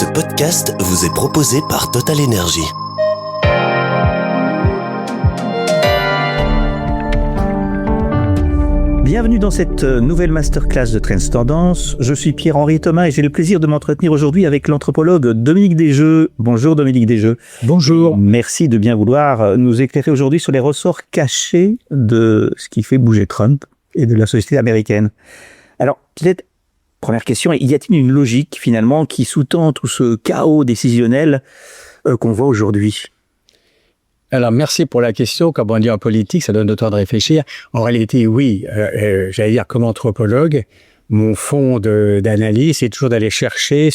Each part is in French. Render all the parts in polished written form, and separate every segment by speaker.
Speaker 1: Ce podcast vous est proposé par Total Energy.
Speaker 2: Bienvenue dans cette nouvelle masterclass de Trends Tendance. Je suis Pierre-Henri Thomas et j'ai le plaisir de m'entretenir aujourd'hui avec l'anthropologue Dominique Desjeux. Bonjour Dominique Desjeux.
Speaker 3: Bonjour.
Speaker 2: Merci de bien vouloir nous éclairer aujourd'hui sur les ressorts cachés de ce qui fait bouger Trump et de la société américaine. Alors, peut-être, première question, y a-t-il une logique finalement qui sous-tend tout ce chaos décisionnel qu'on voit aujourd'hui ?
Speaker 3: Alors, merci pour la question. Comme on dit en politique, ça donne le temps de réfléchir. En réalité, oui, j'allais dire comme anthropologue, mon fond d'analyse, c'est toujours d'aller chercher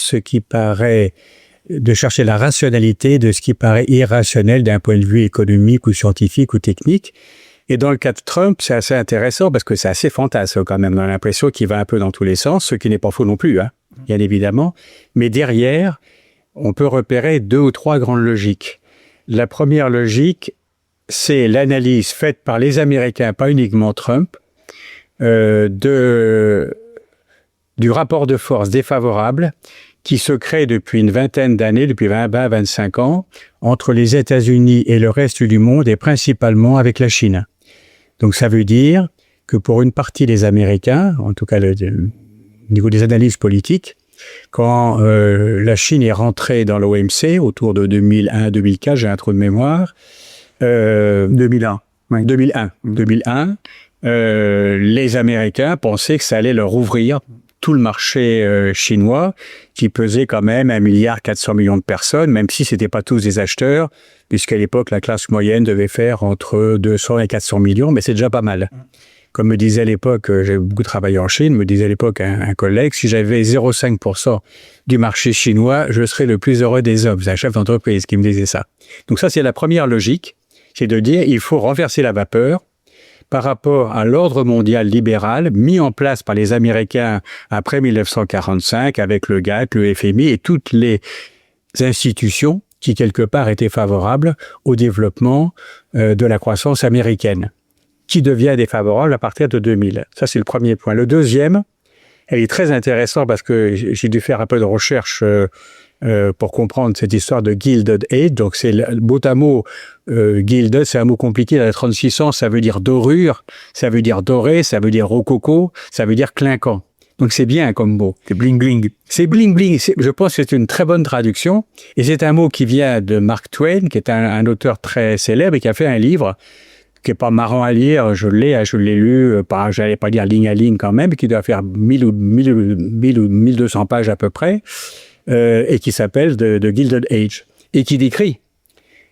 Speaker 3: de chercher la rationalité de ce qui paraît irrationnel d'un point de vue économique ou scientifique ou technique. Et dans le cas de Trump, c'est assez intéressant parce que c'est assez fantasme quand même. On a l'impression qu'il va un peu dans tous les sens, ce qui n'est pas faux non plus, bien évidemment. Mais derrière, on peut repérer 2 ou 3 grandes logiques. La première logique, c'est l'analyse faite par les Américains, pas uniquement Trump, du rapport de force défavorable qui se crée depuis une vingtaine d'années, depuis 20-25 ans, entre les États-Unis et le reste du monde, et principalement avec la Chine. Donc ça veut dire que pour une partie des Américains, en tout cas au niveau des analyses politiques, quand la Chine est rentrée dans l'OMC, autour de 2001-2004, j'ai un trou de mémoire.
Speaker 2: 2001. Oui.
Speaker 3: 2001, les Américains pensaient que ça allait leur ouvrir tout le marché chinois, qui pesait quand même 1,4 milliard de personnes, même si c'était pas tous des acheteurs, puisqu'à l'époque, la classe moyenne devait faire entre 200 et 400 millions, mais c'est déjà pas mal. Comme me disait à l'époque, j'ai beaucoup travaillé en Chine, me disait à l'époque un collègue, si j'avais 0,5% du marché chinois, je serais le plus heureux des hommes. C'est un chef d'entreprise qui me disait ça. Donc ça, c'est la première logique, c'est de dire il faut renverser la vapeur par rapport à l'ordre mondial libéral mis en place par les Américains après 1945 avec le GATT, le FMI et toutes les institutions qui, quelque part, étaient favorables au développement de la croissance américaine, qui devient défavorable à partir de 2000. Ça, c'est le premier point. Le deuxième, elle est très intéressante parce que j'ai dû faire un peu de recherche pour comprendre cette histoire de Gilded Age. Donc, c'est mot à mot, Gilded, c'est un mot compliqué. Dans les 36 ans, ça veut dire dorure, ça veut dire doré, ça veut dire rococo, ça veut dire clinquant. Donc, c'est bien comme mot.
Speaker 2: C'est bling-bling.
Speaker 3: C'est bling-bling. Je pense que c'est une très bonne traduction. Et c'est un mot qui vient de Mark Twain, qui est un auteur très célèbre et qui a fait un livre qui est pas marrant à lire, je l'ai lu, j'allais pas dire ligne à ligne quand même, qui doit faire 1000 ou 1200 pages à peu près, et qui s'appelle The Gilded Age, et qui décrit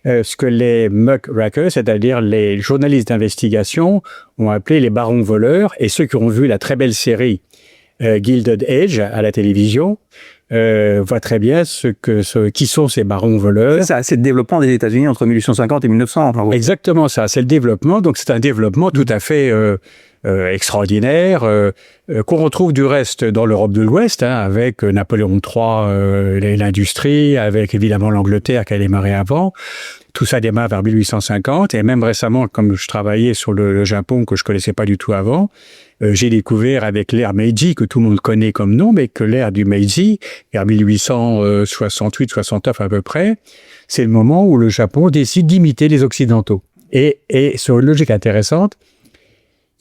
Speaker 3: ce que les muckrakers, c'est-à-dire les journalistes d'investigation, ont appelé les barons voleurs, et ceux qui ont vu la très belle série Gilded Age à la télévision, voit très bien qui sont ces barons voleurs.
Speaker 2: C'est le développement des États-Unis entre 1850 et 1900.
Speaker 3: Exactement ça, c'est le développement. Donc c'est un développement tout à fait extraordinaire, qu'on retrouve du reste dans l'Europe de l'Ouest, avec Napoléon III, l'industrie, avec évidemment l'Angleterre qui a démarré avant. Tout ça démarre vers 1850, et même récemment, comme je travaillais sur le Japon que je connaissais pas du tout avant, j'ai découvert avec l'ère Meiji, que tout le monde connaît comme nom, mais que l'ère du Meiji, vers 1868-69 à peu près, c'est le moment où le Japon décide d'imiter les Occidentaux. Et sur une logique intéressante,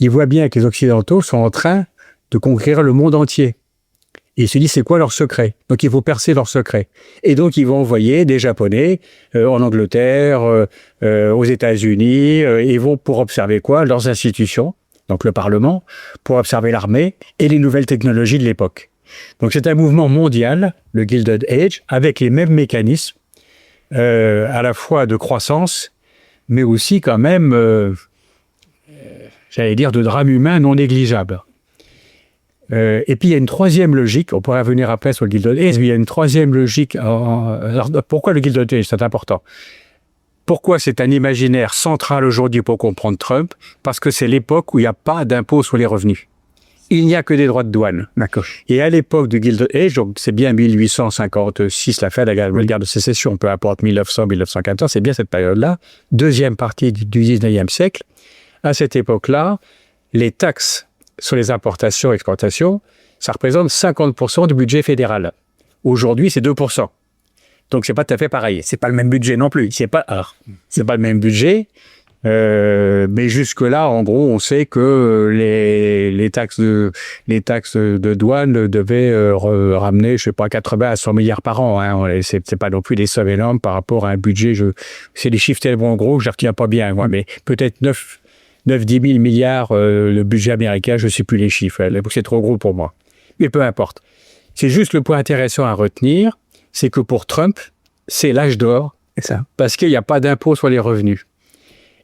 Speaker 3: il voit bien que les Occidentaux sont en train de conquérir le monde entier. Et il se dit, c'est quoi leur secret? Donc, il faut percer leur secret. Et donc, ils vont envoyer des Japonais en Angleterre, aux États-Unis, ils vont pour observer quoi? Leurs institutions, donc le Parlement, pour observer l'armée et les nouvelles technologies de l'époque. Donc, c'est un mouvement mondial, le Gilded Age, avec les mêmes mécanismes, à la fois de croissance, mais aussi quand même, j'allais dire, de drame humain non négligeable. Et puis il y a une troisième logique, on pourrait revenir après sur le Gilded Age, mais il y a une troisième logique. Alors, pourquoi le Gilded Age, c'est important? Pourquoi c'est un imaginaire central aujourd'hui pour comprendre Trump? Parce que c'est l'époque où il n'y a pas d'impôt sur les revenus. Il n'y a que des droits de douane.
Speaker 2: D'accord.
Speaker 3: Et à l'époque du Gilded Age, donc c'est bien 1856, la fin de la guerre de sécession, peu importe 1900, 1914, c'est bien cette période-là, deuxième partie du 19e siècle. À cette époque-là, les taxes sur les importations et exportations, ça représente 50% du budget fédéral. Aujourd'hui, c'est 2%. Donc, c'est pas tout à fait pareil.
Speaker 2: C'est pas le même budget non plus.
Speaker 3: C'est pas le même budget. Mais jusque-là, en gros, on sait que les taxes de douane devaient ramener, je sais pas, 80 à 100 milliards par an. Hein. C'est pas non plus des sommes énormes par rapport à un budget. C'est des chiffres tellement gros que je les retiens pas bien, moi. Mais peut-être 9-10 000 milliards le budget américain, je sais plus les chiffres. C'est trop gros pour moi. Mais peu importe. C'est juste le point intéressant à retenir, c'est que pour Trump, c'est l'âge d'or.
Speaker 2: C'est ça.
Speaker 3: Parce qu'il n'y a pas d'impôt sur les revenus.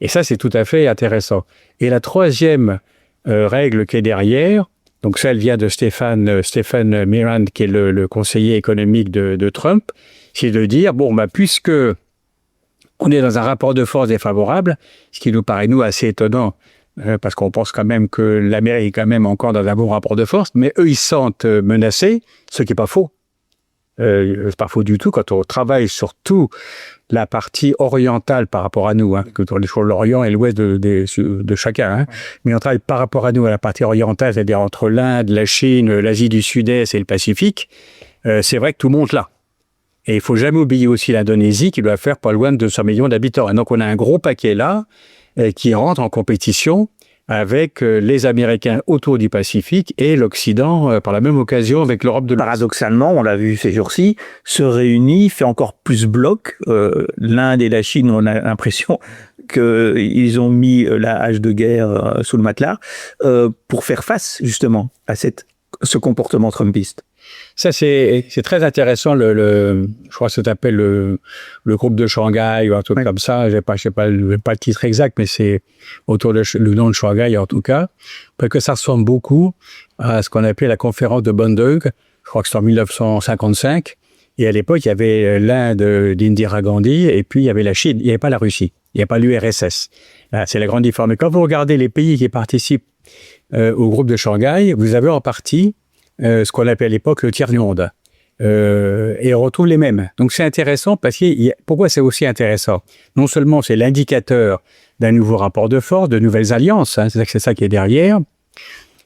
Speaker 3: Et ça, c'est tout à fait intéressant. Et la troisième règle qui est derrière, donc ça, elle vient de Stephen Mirand, qui est le conseiller économique de Trump, c'est de dire, bon, puisque on est dans un rapport de force défavorable, ce qui nous paraît, nous, assez étonnant, parce qu'on pense quand même que l'Amérique est quand même encore dans un bon rapport de force, mais eux, ils se sentent menacés, ce qui n'est pas faux. C'est pas faux du tout quand on travaille surtout la partie orientale par rapport à nous, sur l'Orient et l'Ouest de chacun. Hein. Mais on travaille par rapport à nous à la partie orientale, c'est-à-dire entre l'Inde, la Chine, l'Asie du Sud-Est et le Pacifique. C'est vrai que tout monte là. Et il faut jamais oublier aussi l'Indonésie qui doit faire pas loin de 200 millions d'habitants. Et donc on a un gros paquet là qui rentre en compétition avec les Américains autour du Pacifique et l'Occident, par la même occasion, avec l'Europe de l'Ouest.
Speaker 2: Paradoxalement, on l'a vu ces jours-ci, se réunit, fait encore plus bloc. L'Inde et la Chine, on a l'impression qu'ils ont mis la hache de guerre sous le matelas pour faire face, justement, à ce comportement trumpiste.
Speaker 3: Ça, c'est très intéressant. Je crois que ça s'appelle le groupe de Shanghai ou un truc comme ça. Je sais pas le titre exact, mais c'est autour de le nom de Shanghai en tout cas. Parce que ça ressemble beaucoup à ce qu'on appelait la conférence de Bandung. Je crois que c'est en 1955. Et à l'époque, il y avait l'Inde d'Indira Gandhi et puis il y avait la Chine. Il n'y avait pas la Russie. Il n'y avait pas l'URSS. Là, c'est la grande différence. Mais quand vous regardez les pays qui participent au groupe de Shanghai, vous avez en partie ce qu'on appelait à l'époque le tiers-monde. Et on retrouve les mêmes. Donc c'est intéressant parce que pourquoi c'est aussi intéressant? Non seulement c'est l'indicateur d'un nouveau rapport de force, de nouvelles alliances, c'est ça qui est derrière,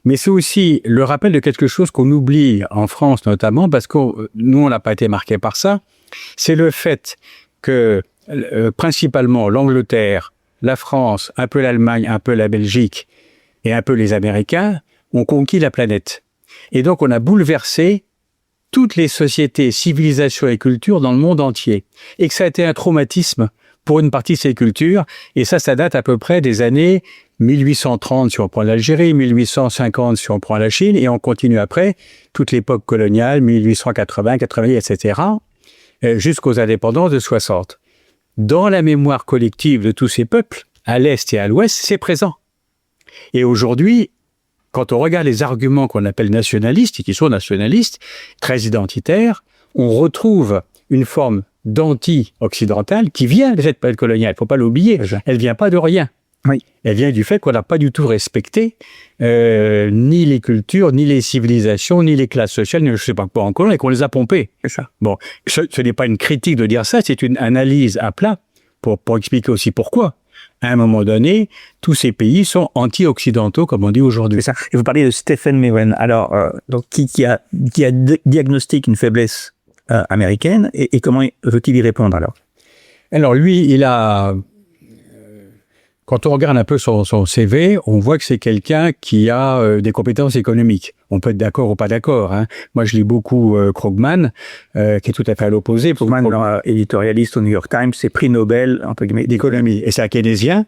Speaker 3: mais c'est aussi le rappel de quelque chose qu'on oublie en France notamment, parce que nous on n'a pas été marqué par ça, c'est le fait que principalement l'Angleterre, la France, un peu l'Allemagne, un peu la Belgique et un peu les Américains ont conquis la planète. Et donc, on a bouleversé toutes les sociétés, civilisations et cultures dans le monde entier. Et que ça a été un traumatisme pour une partie de ces cultures. Et ça date à peu près des années 1830 si on prend l'Algérie, 1850 si on prend la Chine, et on continue après, toute l'époque coloniale, 1880, 90, etc., jusqu'aux indépendances de 60. Dans la mémoire collective de tous ces peuples, à l'Est et à l'Ouest, c'est présent. Et aujourd'hui, quand on regarde les arguments qu'on appelle nationalistes, et qui sont nationalistes, très identitaires, on retrouve une forme d'anti-occidental qui vient de cette période coloniale. Il ne faut pas l'oublier. Elle ne vient pas de rien.
Speaker 2: Oui.
Speaker 3: Elle vient du fait qu'on n'a pas du tout respecté ni les cultures, ni les civilisations, ni les classes sociales, ni je ne sais pas quoi encore, et qu'on les a pompées.
Speaker 2: C'est ça.
Speaker 3: Bon, ce n'est pas une critique de dire ça, c'est une analyse à plat pour expliquer aussi pourquoi. À un moment donné, tous ces pays sont anti-occidentaux, comme on dit aujourd'hui.
Speaker 2: C'est ça. Et vous parlez de Stephen Mirren. Alors, donc, qui a diagnostiqué une faiblesse américaine, et comment veut-il y répondre alors?
Speaker 3: Alors lui, il a... Quand on regarde un peu son CV, on voit que c'est quelqu'un qui a des compétences économiques. On peut être d'accord ou pas d'accord. Hein. Moi, je lis beaucoup Krugman, qui est tout à fait à l'opposé.
Speaker 2: Krugman, éditorialiste au New York Times, c'est prix Nobel, entre guillemets,
Speaker 3: d'économie. Et c'est un keynésien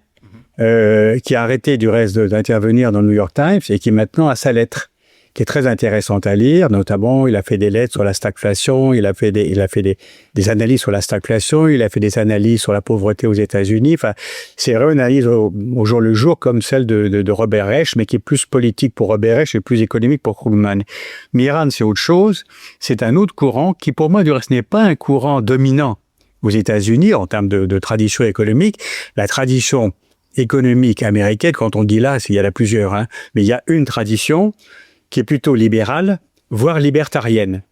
Speaker 3: qui a arrêté du reste d'intervenir dans le New York Times et qui maintenant a sa lettre, qui est très intéressante à lire. Notamment, il a fait des lettres sur la stagflation, il a fait des analyses sur la stagflation, il a fait des analyses sur la pauvreté aux États-Unis. Enfin, c'est vraiment une analyse au jour le jour, comme celle de Robert Reich, mais qui est plus politique pour Robert Reich et plus économique pour Krugman. Mirand, c'est autre chose. C'est un autre courant qui, pour moi, du reste, n'est pas un courant dominant aux États-Unis en termes de tradition économique. La tradition économique américaine, quand on dit là, il y en a plusieurs, hein, mais il y a une tradition qui est plutôt libérale, voire libertarienne.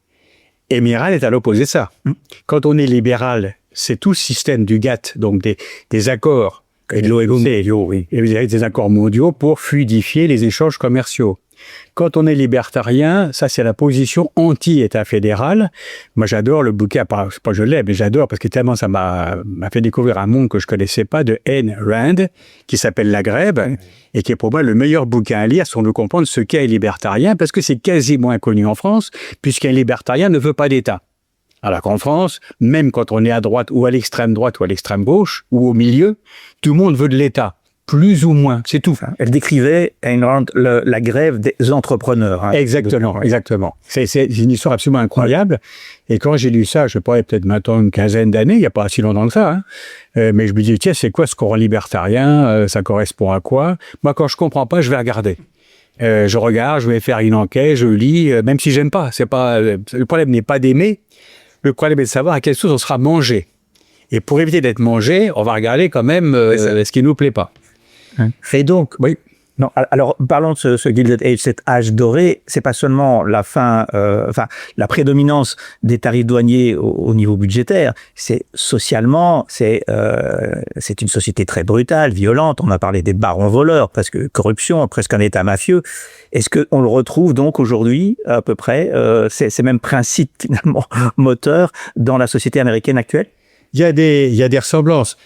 Speaker 3: Et Mirand est à l'opposé de ça. Quand on est libéral, c'est tout le système du GATT, donc des accords et de l'OMC, et des accords mondiaux pour fluidifier les échanges commerciaux. Quand on est libertarien, ça c'est la position anti-État fédéral. Moi j'adore le bouquin, pas je l'aime, mais j'adore parce que tellement ça m'a fait découvrir un monde que je connaissais pas, de Ayn Rand, qui s'appelle La Grève, et qui est pour moi le meilleur bouquin à lire si on veut comprendre ce qu'est un libertarien, parce que c'est quasiment inconnu en France, puisqu'un libertarien ne veut pas d'État. Alors qu'en France, même quand on est à droite ou à l'extrême droite ou à l'extrême gauche, ou au milieu, tout le monde veut de l'État. Plus ou moins, c'est tout.
Speaker 2: Elle décrivait, Ayn Rand, la grève des entrepreneurs. Hein.
Speaker 3: Exactement, exactement. C'est une histoire absolument incroyable. Et quand j'ai lu ça, je pourrais peut-être maintenant une quinzaine d'années, il n'y a pas si longtemps que ça, hein. Mais je me dis, tiens, c'est quoi ce courant libertarien? Ça correspond à quoi? Moi, quand je comprends pas, je vais regarder. Je regarde, je vais faire une enquête, je lis, même si j'aime pas. C'est pas le problème n'est pas d'aimer, le problème est de savoir à quelle sauce on sera mangé. Et pour éviter d'être mangé, on va regarder quand même ce qui nous plaît pas.
Speaker 2: Et donc,
Speaker 3: oui.
Speaker 2: Non, alors parlons de ce Gilded Age, cet âge doré. C'est pas seulement la la prédominance des tarifs douaniers au niveau budgétaire. C'est socialement, c'est une société très brutale, violente. On a parlé des barons voleurs, presque corruption, presque un État mafieux. Est-ce que on le retrouve donc aujourd'hui à peu près ces mêmes principes finalement moteurs dans la société américaine actuelle?
Speaker 3: Il y a des ressemblances.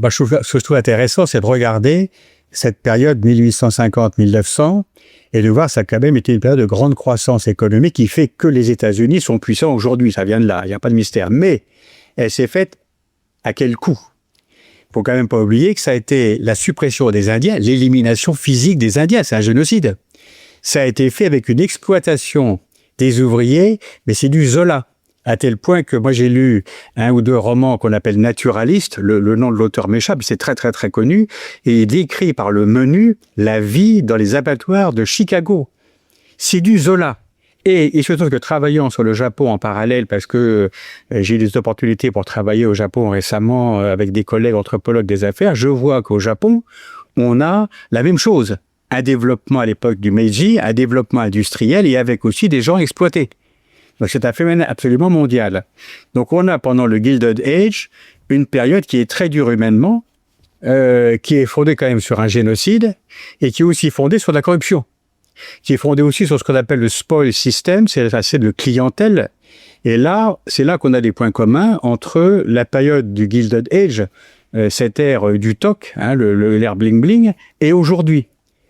Speaker 3: Ce que je trouve intéressant, c'est de regarder cette période 1850-1900 et de voir ça a quand même été une période de grande croissance économique qui fait que les États-Unis sont puissants aujourd'hui. Ça vient de là, il n'y a pas de mystère. Mais elle s'est faite à quel coût? Il faut quand même pas oublier que ça a été la suppression des Indiens, l'élimination physique des Indiens. C'est un génocide. Ça a été fait avec une exploitation des ouvriers, mais c'est du Zola. À tel point que moi j'ai lu un ou deux romans qu'on appelle naturalistes, le nom de l'auteur m'échappe, c'est très très très connu, et il décrit par le menu la vie dans les abattoirs de Chicago. C'est du Zola. Et il se trouve que travaillant sur le Japon en parallèle, parce que j'ai eu des opportunités pour travailler au Japon récemment avec des collègues anthropologues des affaires, je vois qu'au Japon, on a la même chose. Un développement à l'époque du Meiji, un développement industriel et avec aussi des gens exploités. Donc c'est un phénomène absolument mondial. Donc on a pendant le Gilded Age une période qui est très dure humainement, qui est fondée quand même sur un génocide et qui est aussi fondée sur la corruption, qui est fondée aussi sur ce qu'on appelle le spoil system, c'est assez de clientèle. Et là, c'est là qu'on a des points communs entre la période du Gilded Age, cette ère du TOC, hein, l'ère bling bling, et aujourd'hui.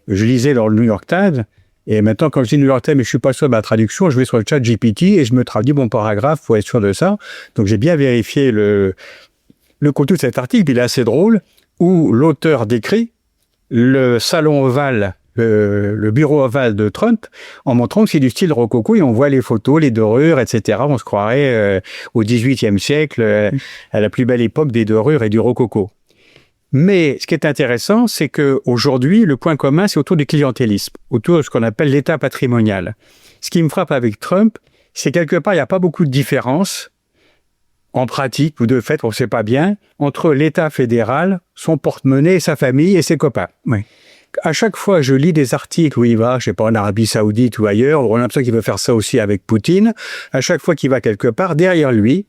Speaker 3: Je lisais dans le New York Times. Et maintenant, quand je dis New York Times, mais je suis pas sûr de ma traduction, je vais sur le chat GPT et je me traduis mon paragraphe pour être sûr de ça. Donc, j'ai bien vérifié le contenu de cet article. Il est assez drôle, où l'auteur décrit le salon ovale, le bureau ovale de Trump, en montrant que c'est du style rococo et on voit les photos, les dorures, etc. On se croirait au XVIIIe siècle, à la plus belle époque des dorures et du rococo. Mais ce qui est intéressant, c'est qu'aujourd'hui, le point commun, c'est autour du clientélisme, autour de ce qu'on appelle l'État patrimonial. Ce qui me frappe avec Trump, c'est quelque part, il n'y a pas beaucoup de différence, en pratique ou de fait, on ne sait pas bien, entre l'État fédéral, son porte-monnaie, sa famille et ses copains.
Speaker 2: Oui.
Speaker 3: À chaque fois, je lis des articles où il va, je sais pas, en Arabie Saoudite ou ailleurs, on a l'impression qu'il veut faire ça aussi avec Poutine. À chaque fois qu'il va quelque part, derrière lui,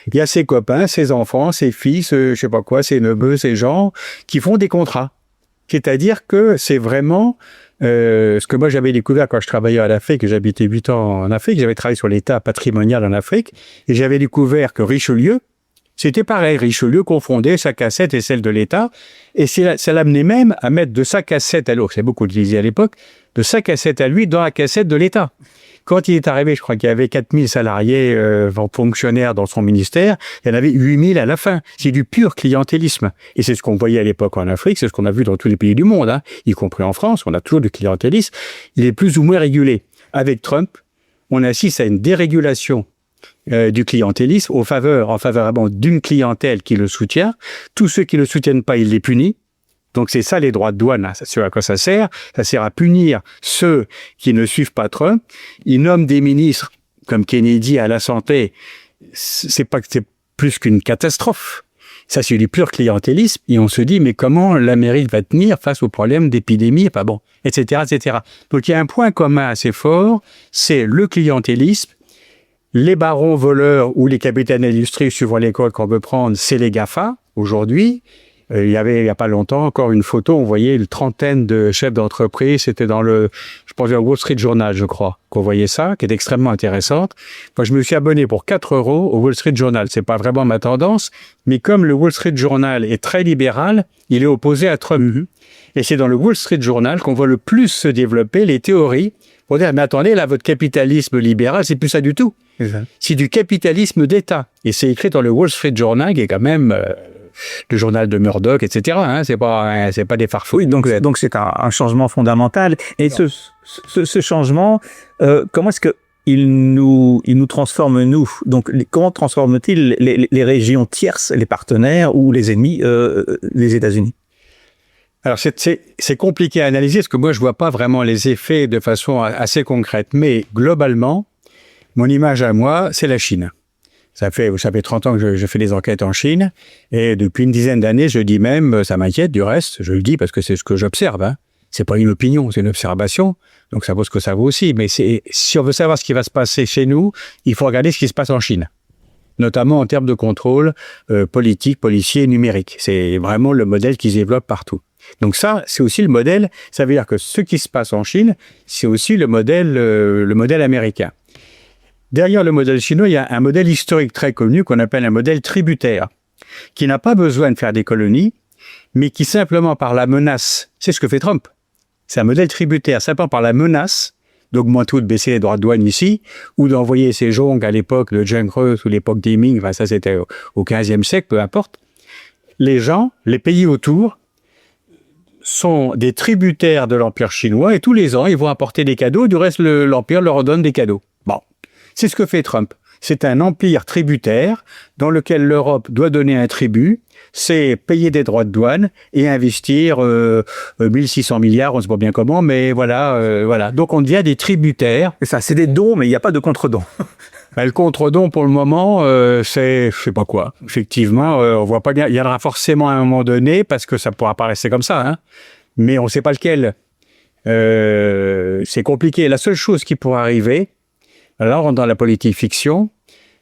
Speaker 3: il y a ses copains, ses enfants, ses fils, je sais pas quoi, ses neveux, ses gens, qui font des contrats. C'est-à-dire que c'est vraiment ce que moi j'avais découvert quand je travaillais en Afrique, que j'habitais 8 ans en Afrique, j'avais travaillé sur l'État patrimonial en Afrique, et j'avais découvert que Richelieu, c'était pareil, Richelieu confondait sa cassette et celle de l'État, et ça l'amenait même à mettre de sa cassette à l'autre, c'est beaucoup utilisé à l'époque, de sa cassette à lui dans la cassette de l'État. Quand il est arrivé, je crois qu'il y avait 4000 salariés fonctionnaires dans son ministère, il y en avait 8000 à la fin. C'est du pur clientélisme. Et c'est ce qu'on voyait à l'époque en Afrique, c'est ce qu'on a vu dans tous les pays du monde, hein, y compris en France, on a toujours du clientélisme. Il est plus ou moins régulé. Avec Trump, on assiste à une dérégulation du clientélisme en faveur d'une clientèle qui le soutient. Tous ceux qui ne le soutiennent pas, il les punit. Donc c'est ça les droits de douane, hein. C'est à quoi ça sert? Ça sert à punir ceux qui ne suivent pas Trump. Il nomme des ministres comme Kennedy à la santé. C'est plus qu'une catastrophe. Ça c'est du pur clientélisme et on se dit mais comment l'Amérique va tenir face aux problèmes d'épidémie, etc., etc. Donc il y a un point commun assez fort, c'est le clientélisme. Les barons voleurs ou les capitaines d'industrie, suivant l'école qu'on veut prendre, c'est les GAFA aujourd'hui. Il y avait, il n'y a pas longtemps, encore une photo, on voyait une trentaine de chefs d'entreprise. C'était dans le Wall Street Journal, je crois, qu'on voyait ça, qui est extrêmement intéressante. Moi, je me suis abonné pour 4 € au Wall Street Journal. C'est pas vraiment ma tendance, mais comme le Wall Street Journal est très libéral, il est opposé à Trump. Et c'est dans le Wall Street Journal qu'on voit le plus se développer les théories pour dire, mais attendez, là, votre capitalisme libéral, c'est plus ça du tout. C'est du capitalisme d'État. Et c'est écrit dans le Wall Street Journal, qui est quand même le journal de Murdoch, etc. Hein, c'est pas des farfouilles.
Speaker 2: Oui, donc c'est un changement fondamental. Et ce changement, comment est-ce que il nous transforme, nous? Donc, comment transforme-t-il les régions tierces, les partenaires ou les ennemis des États-Unis?
Speaker 3: Alors, c'est compliqué à analyser, parce que moi, je vois pas vraiment les effets de façon assez concrète. Mais globalement, mon image à moi, c'est la Chine. Ça fait 30 ans que je fais des enquêtes en Chine, et depuis une dizaine d'années, je dis même, ça m'inquiète du reste, je le dis parce que c'est ce que j'observe, hein. C'est pas une opinion, c'est une observation, donc ça vaut ce que ça vaut aussi. Mais si on veut savoir ce qui va se passer chez nous, il faut regarder ce qui se passe en Chine, notamment en termes de contrôle politique, policier et numérique. C'est vraiment le modèle qui se développe partout. Donc ça, c'est aussi le modèle, ça veut dire que ce qui se passe en Chine, c'est aussi le modèle américain. Derrière le modèle chinois, il y a un modèle historique très connu qu'on appelle un modèle tributaire, qui n'a pas besoin de faire des colonies, mais qui simplement par la menace, c'est ce que fait Trump. C'est un modèle tributaire, simplement par la menace d'augmenter ou de baisser les droits de douane ici, ou d'envoyer ses jonques à l'époque de Zheng He ou l'époque des Ming, enfin ça c'était au XVe siècle, peu importe. Les gens, les pays autour, sont des tributaires de l'Empire chinois, et tous les ans, ils vont apporter des cadeaux, du reste, l'Empire leur donne des cadeaux. Bon. C'est ce que fait Trump. C'est un empire tributaire dans lequel l'Europe doit donner un tribut, c'est payer des droits de douane et investir 1600 milliards, on ne sait pas bien comment, mais voilà. Donc on devient des tributaires.
Speaker 2: Et ça, c'est des dons, mais il n'y a pas de contre-dons.
Speaker 3: Le contre-don, pour le moment, c'est, je sais pas quoi. Effectivement, on voit pas bien. Il y en aura forcément à un moment donné, parce que ça pourra pas rester comme ça, hein. Mais on ne sait pas lequel. C'est compliqué. La seule chose qui pourrait arriver, là, on rentre dans la politique fiction.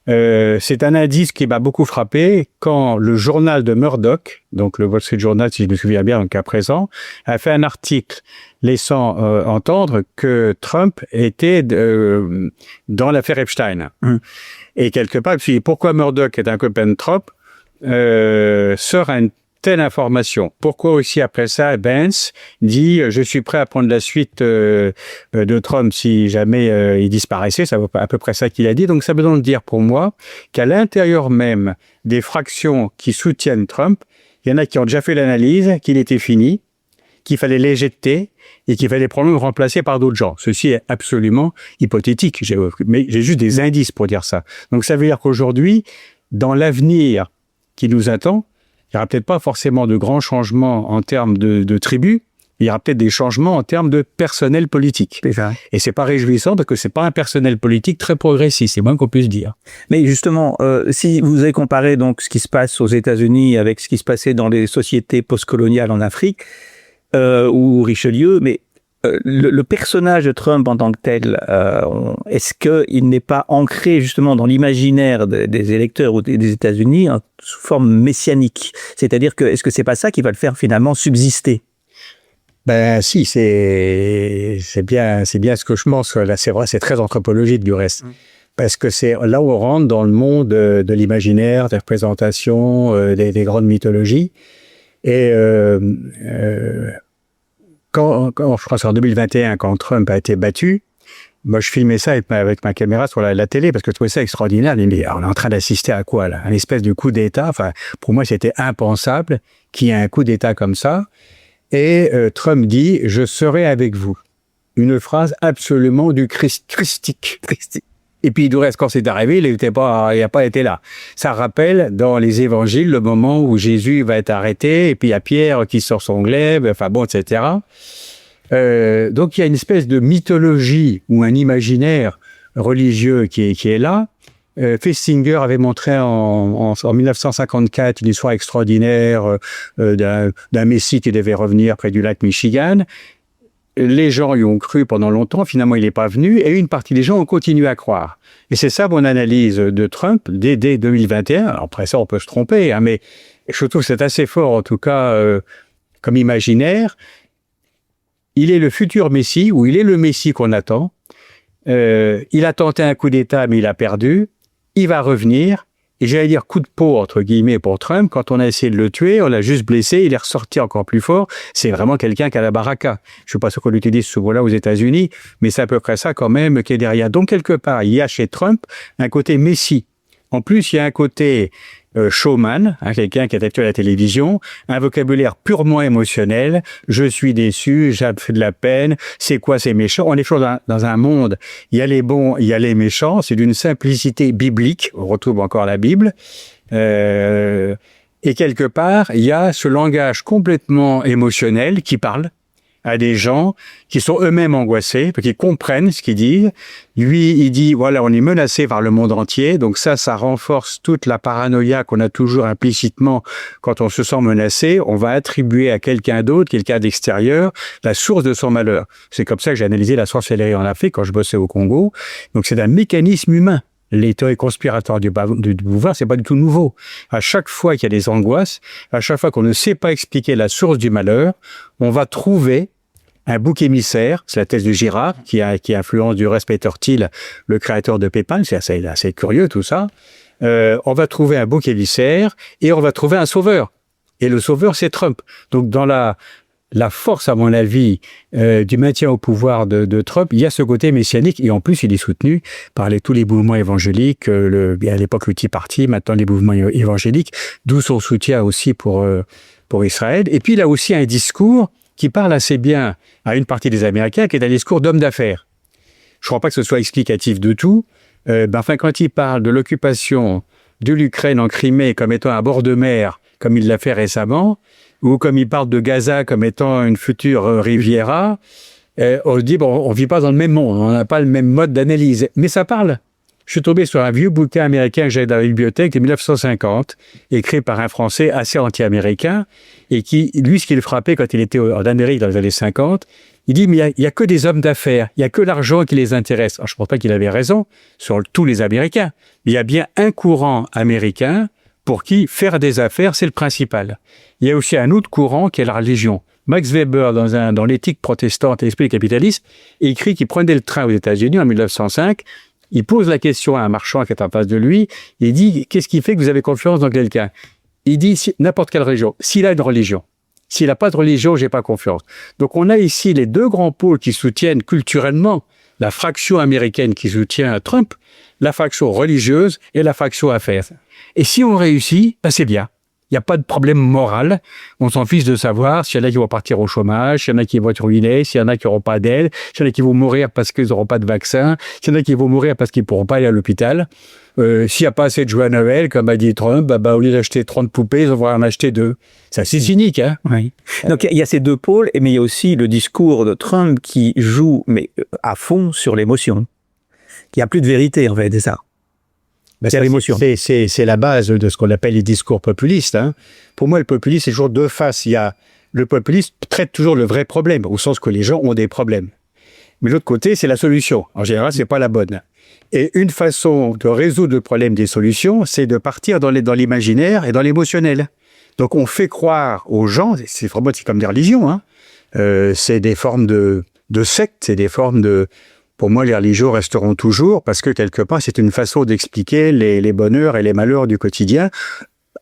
Speaker 3: C'est un indice qui m'a beaucoup frappé quand le journal de Murdoch, donc le Wall Street Journal, si je me souviens bien, en cas présent, a fait un article laissant entendre que Trump était dans l'affaire Epstein. Et quelque part, je me suis dit, pourquoi Murdoch est un copain de Trump sort une telle information? Pourquoi aussi après ça, Vance dit je suis prêt à prendre la suite de Trump si jamais il disparaissait? C'est à peu près ça qu'il a dit. Donc ça veut donc dire pour moi qu'à l'intérieur même des fractions qui soutiennent Trump, il y en a qui ont déjà fait l'analyse qu'il était fini, qu'il fallait l'éjecter et qu'il fallait probablement le remplacer par d'autres gens. Ceci est absolument hypothétique, mais j'ai juste des indices pour dire ça. Donc ça veut dire qu'aujourd'hui, dans l'avenir qui nous attend, il n'y aura peut-être pas forcément de grands changements en termes de tribus, il y aura peut-être des changements en termes de personnel politique. Et c'est pas réjouissant parce que c'est pas un personnel politique très progressiste, c'est moins qu'on puisse dire.
Speaker 2: Mais justement, si vous avez comparé donc ce qui se passe aux États-Unis avec ce qui se passait dans les sociétés postcoloniales en Afrique, ou Richelieu, mais le personnage de Trump en tant que tel, est-ce qu'il n'est pas ancré justement dans l'imaginaire des électeurs ou des États-Unis sous forme messianique? C'est-à-dire que est-ce que c'est pas ça qui va le faire finalement subsister?
Speaker 3: Ben si, c'est bien ce que je pense. Là, c'est vrai, c'est très anthropologique du reste. Parce que c'est là où on rentre dans le monde de l'imaginaire, des représentations, des grandes mythologies. Et quand je crois que c'est en 2021, quand Trump a été battu, moi je filmais ça avec ma caméra sur la télé parce que je trouvais ça extraordinaire. Je me dis, on est en train d'assister à quoi là? Un espèce de coup d'État. Enfin, pour moi, c'était impensable qu'il y ait un coup d'État comme ça. Et Trump dit, je serai avec vous. Une phrase absolument du christique. Et puis, du reste, quand c'est arrivé, il n'a pas été là. Ça rappelle, dans les évangiles, le moment où Jésus va être arrêté, et puis il y a Pierre qui sort son glaive, enfin bon, etc. Donc, il y a une espèce de mythologie ou un imaginaire religieux qui est là. Festinger avait montré en 1954 une histoire extraordinaire d'un Messie qui devait revenir près du lac Michigan. Les gens y ont cru pendant longtemps, finalement il n'est pas venu, et une partie des gens ont continué à croire. Et c'est ça mon analyse de Trump dès 2021. Alors après ça, on peut se tromper, hein, mais je trouve que c'est assez fort, en tout cas, comme imaginaire. Il est le futur Messie, ou il est le Messie qu'on attend. Il a tenté un coup d'État, mais il a perdu. Il va revenir. Et j'allais dire coup de peau, entre guillemets, pour Trump. Quand on a essayé de le tuer, on l'a juste blessé, il est ressorti encore plus fort. C'est vraiment quelqu'un qui a la baraka. Je ne suis pas sûr qu'on l'utilise ce mot-là aux États-Unis, mais c'est à peu près ça quand même qui est derrière. Donc, quelque part, il y a chez Trump un côté Messie. En plus, il y a un côté showman, quelqu'un qui est habitué à la télévision, un vocabulaire purement émotionnel. Je suis déçu, j'ai fait de la peine. C'est quoi ces méchants? On est toujours dans un monde, il y a les bons, il y a les méchants. C'est d'une simplicité biblique. On retrouve encore la Bible. Et quelque part, il y a ce langage complètement émotionnel qui parle à des gens qui sont eux-mêmes angoissés, qui comprennent ce qu'il dit. Lui, il dit, voilà, on est menacé par le monde entier. Donc ça renforce toute la paranoïa qu'on a toujours implicitement quand on se sent menacé. On va attribuer à quelqu'un d'autre, quelqu'un d'extérieur, la source de son malheur. C'est comme ça que j'ai analysé la sorcellerie en Afrique quand je bossais au Congo. Donc c'est un mécanisme humain. Les théories conspiratoires du pouvoir, c'est pas du tout nouveau. À chaque fois qu'il y a des angoisses, à chaque fois qu'on ne sait pas expliquer la source du malheur, on va trouver un bouc émissaire. C'est la thèse de Girard, qui influence du reste Peter Thiel, le créateur de PayPal. C'est assez curieux tout ça. On va trouver un bouc émissaire et on va trouver un sauveur. Et le sauveur, c'est Trump. Donc dans la force, à mon avis, du maintien au pouvoir de Trump, il y a ce côté messianique, et en plus, il est soutenu par tous les mouvements évangéliques, à l'époque le Tea Party, maintenant les mouvements évangéliques, d'où son soutien aussi pour Israël. Et puis, il a aussi un discours qui parle assez bien à une partie des Américains, qui est un discours d'homme d'affaires. Je ne crois pas que ce soit explicatif de tout. Quand il parle de l'occupation de l'Ukraine en Crimée comme étant un bord de mer, comme il l'a fait récemment, ou comme il parle de Gaza comme étant une future Riviera, on se dit, on vit pas dans le même monde, on n'a pas le même mode d'analyse. Mais ça parle. Je suis tombé sur un vieux bouquin américain que j'avais dans la bibliothèque de 1950, écrit par un Français assez anti-américain, et qui, lui, ce qui le frappait quand il était en Amérique dans les années 50, il dit, mais il y a que des hommes d'affaires, il y a que l'argent qui les intéresse. Alors, je ne pense pas qu'il avait raison sur tous les Américains, mais il y a bien un courant américain pour qui faire des affaires, c'est le principal. Il y a aussi un autre courant qui est la religion. Max Weber, dans l'éthique protestante et l'esprit capitaliste, écrit qu'il prenait le train aux États-Unis en 1905. Il pose la question à un marchand qui est en face de lui. Il dit, qu'est-ce qui fait que vous avez confiance dans quelqu'un? Il dit, n'importe quelle religion. S'il a une religion. S'il n'a pas de religion, j'ai pas confiance. Donc on a ici les deux grands pôles qui soutiennent culturellement la fraction américaine qui soutient Trump, la fraction religieuse et la fraction affaires. Et si on réussit, c'est bien. Il n'y a pas de problème moral. On s'en fiche de savoir s'il y en a qui vont partir au chômage, s'il y en a qui vont être ruinés, s'il y en a qui n'auront pas d'aide, s'il y en a qui vont mourir parce qu'ils n'auront pas de vaccin, s'il y en a qui vont mourir parce qu'ils ne pourront pas aller à l'hôpital. S'il n'y a pas assez de jouets à Noël, comme a dit Trump, au lieu d'acheter 30 poupées, ils vont en acheter 2. C'est assez cynique, hein?
Speaker 2: Oui. Donc il y a ces deux pôles, mais il y a aussi le discours de Trump qui joue à fond sur l'émotion. Il n'y a plus de vérité, en fait, c'est ça. C'est l'émotion.
Speaker 3: C'est la base de ce qu'on appelle les discours populistes. Hein. Pour moi, le populisme, c'est toujours deux faces. Le populisme traite toujours le vrai problème, au sens que les gens ont des problèmes. Mais l'autre côté, c'est la solution. En général, c'est pas la bonne. Et une façon de résoudre le problème des solutions, c'est de partir dans l'imaginaire et dans l'émotionnel. Donc, on fait croire aux gens, c'est comme des religions, hein. C'est des formes de sectes, c'est des formes de... Pour moi, les religions resteront toujours parce que, quelque part, c'est une façon d'expliquer les bonheurs et les malheurs du quotidien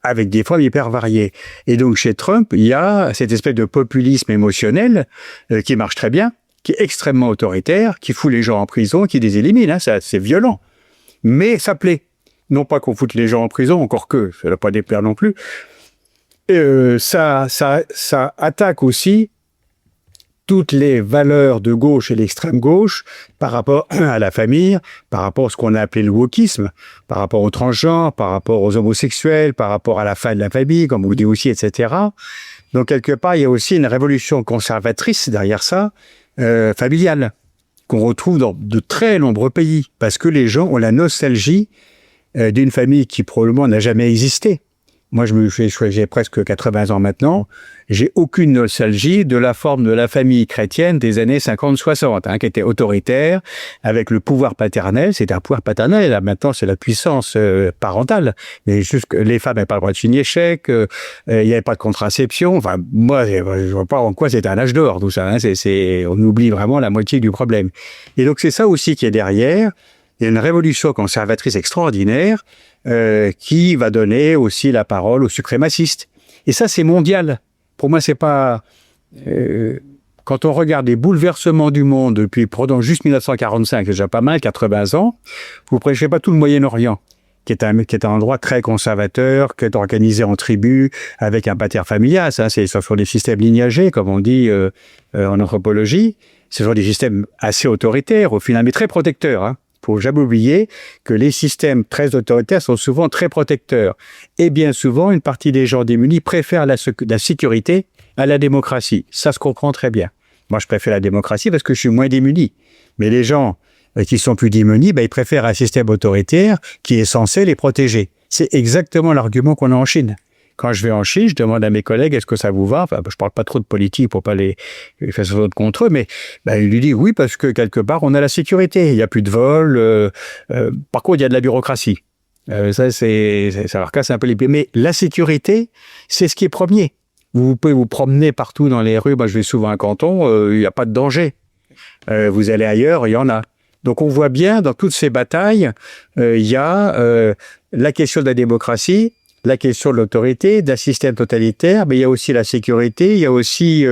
Speaker 3: avec des formes hyper variées. Et donc, chez Trump, il y a cette espèce de populisme émotionnel qui marche très bien, qui est extrêmement autoritaire, qui fout les gens en prison, qui les élimine. Hein, c'est violent. Mais ça plaît. Non pas qu'on foute les gens en prison, encore que, ça ne doit pas déplaire non plus. Ça attaque aussi toutes les valeurs de gauche et l'extrême gauche par rapport à la famille, par rapport à ce qu'on a appelé le wokisme, par rapport aux transgenres, par rapport aux homosexuels, par rapport à la fin de la famille, comme vous dites aussi, etc. Donc, quelque part, il y a aussi une révolution conservatrice derrière ça, familiale, qu'on retrouve dans de très nombreux pays, parce que les gens ont la nostalgie d'une famille qui probablement n'a jamais existé. Moi, j'ai presque 80 ans maintenant. J'ai aucune nostalgie de la forme de la famille chrétienne des années 50-60, qui était autoritaire, avec le pouvoir paternel. C'était un pouvoir paternel. Là, maintenant, c'est la puissance parentale. Mais juste que les femmes n'avaient pas le droit de signer chèque, il n'y avait pas de contraception. Enfin, moi, je vois pas en quoi c'était un âge d'or, tout ça. On oublie vraiment la moitié du problème. Et donc, c'est ça aussi qui est derrière. Il y a une révolution conservatrice extraordinaire qui va donner aussi la parole aux suprémacistes. Et ça, c'est mondial. Pour moi, c'est pas... quand on regarde les bouleversements du monde depuis, prenons juste 1945, c'est déjà pas mal, 80 ans, vous prêchez pas tout le Moyen-Orient, qui est un endroit très conservateur, qui est organisé en tribus, avec un pater familias. Ce sont des systèmes lignagés, comme on dit en anthropologie. Ce sont des systèmes assez autoritaires, au final, mais très protecteurs. Faut jamais oublier que les systèmes très autoritaires sont souvent très protecteurs. Et bien souvent, une partie des gens démunis préfèrent la sécurité à la démocratie. Ça se comprend très bien. Moi, je préfère la démocratie parce que je suis moins démuni. Mais les gens qui sont plus démunis, ils préfèrent un système autoritaire qui est censé les protéger. C'est exactement l'argument qu'on a en Chine. Quand je vais en Chine, je demande à mes collègues, est-ce que ça vous va? Enfin, je parle pas trop de politique pour pas les faire sauter contre eux, mais ils lui disent oui, parce que quelque part, on a la sécurité. Il y a plus de vols. Par contre, il y a de la bureaucratie. Ça leur casse un peu les pieds. Mais la sécurité, c'est ce qui est premier. Vous pouvez vous promener partout dans les rues. Moi, je vais souvent à Canton, il n'y a pas de danger. Vous allez ailleurs, il y en a. Donc, on voit bien, dans toutes ces batailles, il y a la question de la démocratie, la question de l'autorité, d'un système totalitaire, mais il y a aussi la sécurité, il y a aussi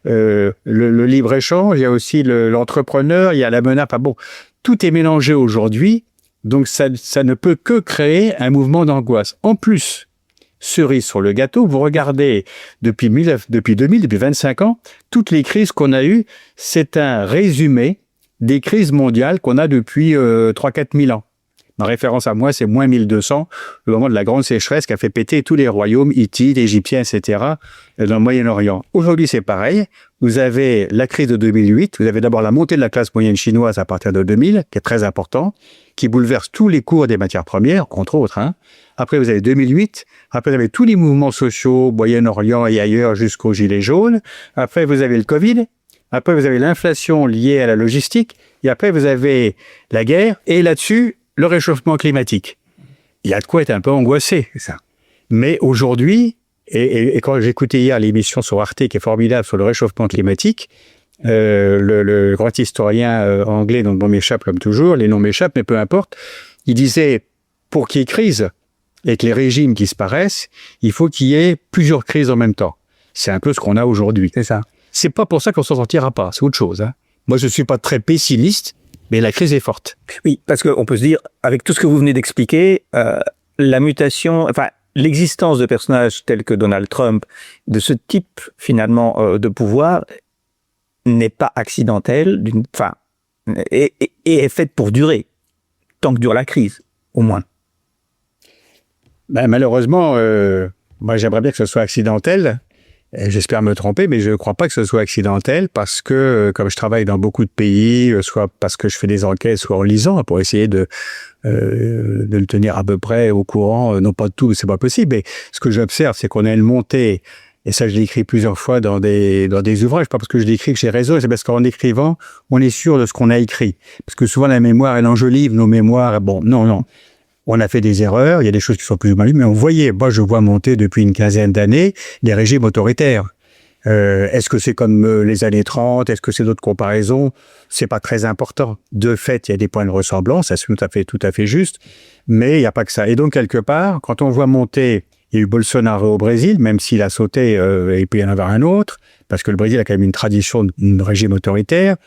Speaker 3: le libre-échange, il y a aussi l'entrepreneur, il y a la menace. Enfin bon, tout est mélangé aujourd'hui, donc ça ne peut que créer un mouvement d'angoisse. En plus, cerise sur le gâteau, vous regardez depuis 2000, depuis 25 ans, toutes les crises qu'on a eues, c'est un résumé des crises mondiales qu'on a depuis 3-4 000 ans. Ma référence à moi, c'est moins 1200, le moment de la grande sécheresse qui a fait péter tous les royaumes, hittites, égyptiens, etc., dans le Moyen-Orient. Aujourd'hui, c'est pareil. Vous avez la crise de 2008. Vous avez d'abord la montée de la classe moyenne chinoise à partir de 2000, qui est très important, qui bouleverse tous les cours des matières premières, entre autres. Après, vous avez 2008. Après, vous avez tous les mouvements sociaux, Moyen-Orient et ailleurs, jusqu'aux Gilets jaunes. Après, vous avez le Covid. Après, vous avez l'inflation liée à la logistique. Et après, vous avez la guerre. Et là-dessus, le réchauffement climatique. Il y a de quoi être un peu angoissé, ça. Mais aujourd'hui, et quand j'écoutais hier l'émission sur Arte, qui est formidable, sur le réchauffement climatique, le grand historien anglais, dont le nom m'échappe comme toujours, les noms m'échappent, mais peu importe, il disait, pour qu'il y ait crise, et que les régimes qui se paraissent, il faut qu'il y ait plusieurs crises en même temps. C'est un peu ce qu'on a aujourd'hui.
Speaker 2: C'est ça.
Speaker 3: C'est pas pour ça qu'on s'en sortira pas, c'est autre chose. Moi, je suis pas très pessimiste, mais la crise est forte.
Speaker 2: Oui, parce qu'on peut se dire, avec tout ce que vous venez d'expliquer, la mutation, l'existence de personnages tels que Donald Trump, de ce type finalement de pouvoir, n'est pas accidentelle, et est faite pour durer, tant que dure la crise, au moins.
Speaker 3: Malheureusement, moi j'aimerais bien que ce soit accidentel. J'espère me tromper, mais je ne crois pas que ce soit accidentel parce que, comme je travaille dans beaucoup de pays, soit parce que je fais des enquêtes, soit en lisant, pour essayer de le tenir à peu près au courant, non pas de tout, c'est pas possible, mais ce que j'observe, c'est qu'on a une montée, et ça je l'ai écrit plusieurs fois dans des ouvrages, pas parce que je l'écris que j'ai raison, c'est parce qu'en écrivant, on est sûr de ce qu'on a écrit. Parce que souvent la mémoire, elle enjolive nos mémoires, non. On a fait des erreurs, il y a des choses qui sont plus ou moins, mais on voyait, moi je vois monter depuis une quinzaine d'années les régimes autoritaires. Est-ce que c'est comme les années 30? Est-ce que c'est d'autres comparaisons? C'est pas très important. De fait, il y a des points de ressemblance, ça c'est tout à fait juste, mais il n'y a pas que ça. Et donc quelque part, quand on voit monter, il y a eu Bolsonaro au Brésil, même s'il a sauté, il peut y en avoir un autre, parce que le Brésil a quand même une tradition de régime autoritaire.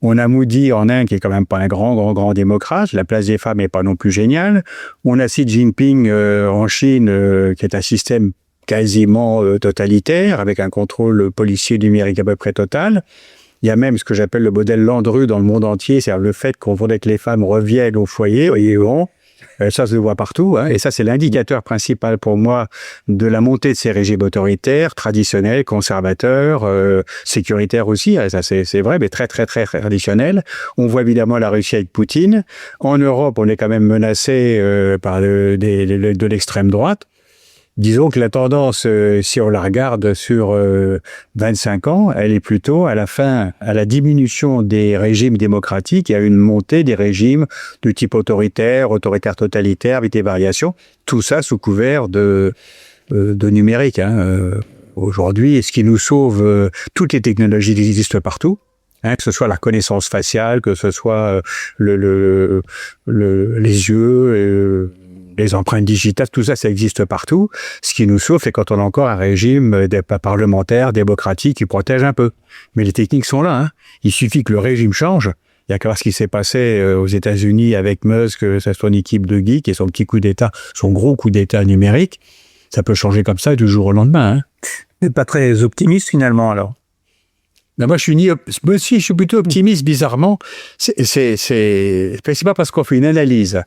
Speaker 3: On a Modi en Inde, qui est quand même pas un grand démocrate. La place des femmes est pas non plus géniale. On a Xi Jinping en Chine, qui est un système quasiment totalitaire, avec un contrôle policier numérique à peu près total. Il y a même ce que j'appelle le modèle Landru dans le monde entier, c'est-à-dire le fait qu'on voudrait que les femmes reviennent au foyer, voyez, ça se voit partout, et ça c'est l'indicateur principal pour moi de la montée de ces régimes autoritaires, traditionnels, conservateurs, sécuritaires aussi, ça c'est vrai, mais très traditionnels. On voit évidemment la Russie avec Poutine. En Europe, on est quand même menacé par de l'extrême droite. Disons que la tendance, si on la regarde sur 25 ans, elle est plutôt à la diminution des régimes démocratiques et à une montée des régimes de type autoritaire totalitaire, avec des variations. Tout ça sous couvert de numérique. Aujourd'hui, ce qui nous sauve, toutes les technologies existent partout. Que ce soit la reconnaissance faciale, que ce soit les yeux, les empreintes digitales, tout ça, ça existe partout. Ce qui nous sauve, c'est quand on a encore un régime parlementaire, démocratique, qui protège un peu. Mais les techniques sont là. Il suffit que le régime change. Il y a qu'à voir ce qui s'est passé aux États-Unis avec Musk, son équipe de geeks et son petit coup d'État, son gros coup d'État numérique. Ça peut changer comme ça du jour au lendemain.
Speaker 2: Mais pas très optimiste finalement alors.
Speaker 3: Non, moi, je suis plutôt optimiste, bizarrement. C'est pas parce qu'on fait une analyse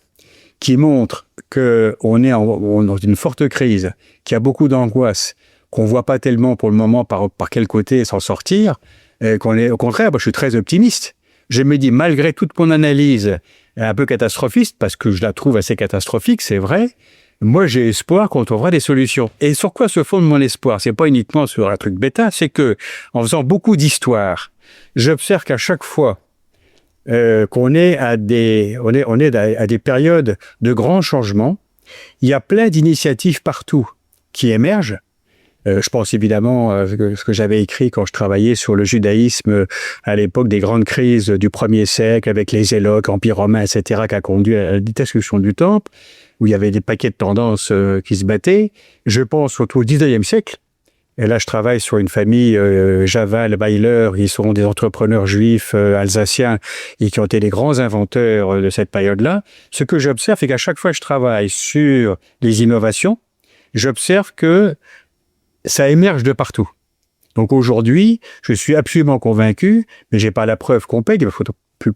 Speaker 3: qui montre qu'on est dans une forte crise, qu'il y a beaucoup d'angoisse, qu'on voit pas tellement pour le moment par quel côté s'en sortir, au contraire, moi, je suis très optimiste. Je me dis, malgré toute mon analyse un peu catastrophiste, parce que je la trouve assez catastrophique, c'est vrai, moi, j'ai espoir qu'on trouvera des solutions. Et sur quoi se fonde mon espoir? C'est pas uniquement sur un truc bêta, c'est que, en faisant beaucoup d'histoires, j'observe qu'à chaque fois qu'on est à des périodes de grands changements, il y a plein d'initiatives partout qui émergent. Je pense évidemment à ce que j'avais écrit quand je travaillais sur le judaïsme à l'époque des grandes crises du 1er siècle avec les Zélotes, l'Empire romain, etc., qui a conduit à la destruction du temple, où il y avait des paquets de tendances qui se battaient. Je pense surtout au 19e siècle. Et là, je travaille sur une famille Javal, Weiler, qui sont des entrepreneurs juifs alsaciens et qui ont été les grands inventeurs de cette période-là. Ce que j'observe, c'est qu'à chaque fois que je travaille sur les innovations, j'observe que ça émerge de partout. Donc aujourd'hui, je suis absolument convaincu, mais j'ai pas la preuve complète, il me faut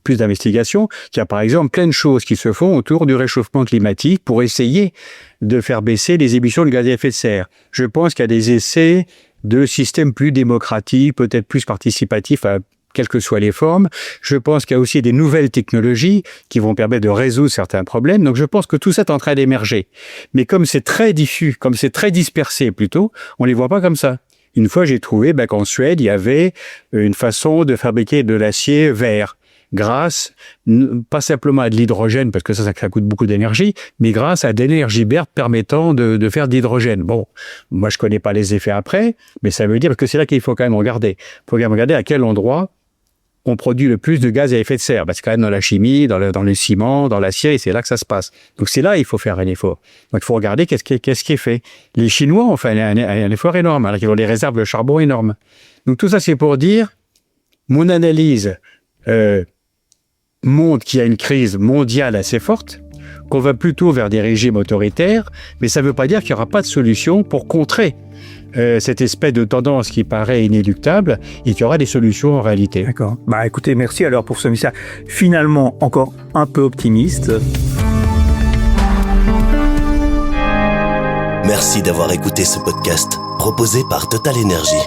Speaker 3: plus d'investigation, qu'il y a par exemple plein de choses qui se font autour du réchauffement climatique pour essayer de faire baisser les émissions de gaz à effet de serre. Je pense qu'il y a des essais de systèmes plus démocratiques, peut-être plus participatifs, quelles que soient les formes. Je pense qu'il y a aussi des nouvelles technologies qui vont permettre de résoudre certains problèmes. Donc je pense que tout ça est en train d'émerger. Mais comme c'est très diffus, comme c'est très dispersé plutôt, on les voit pas comme ça. Une fois, j'ai trouvé qu'en Suède, il y avait une façon de fabriquer de l'acier vert, grâce, pas simplement à de l'hydrogène, parce que ça coûte beaucoup d'énergie, mais grâce à de l'énergie verte permettant de faire de l'hydrogène. Bon, moi, je connais pas les effets après, mais ça veut dire que c'est là qu'il faut quand même regarder. Il faut quand même regarder à quel endroit on produit le plus de gaz à effet de serre. C'est quand même dans la chimie, dans le ciment, dans l'acier, et c'est là que ça se passe. Donc c'est là qu'il faut faire un effort. Donc il faut regarder qu'est-ce qui est fait. Les Chinois ont fait un effort énorme, alors qu'ils ont des réserves de charbon énormes. Donc tout ça, c'est pour dire, mon analyse montre qu'il y a une crise mondiale assez forte, qu'on va plutôt vers des régimes autoritaires, mais ça ne veut pas dire qu'il n'y aura pas de solution pour contrer cette espèce de tendance qui paraît inéluctable et qu'il y aura des solutions en réalité.
Speaker 2: D'accord. Écoutez, merci alors pour ce message finalement encore un peu optimiste.
Speaker 1: Merci d'avoir écouté ce podcast proposé par Total Energy.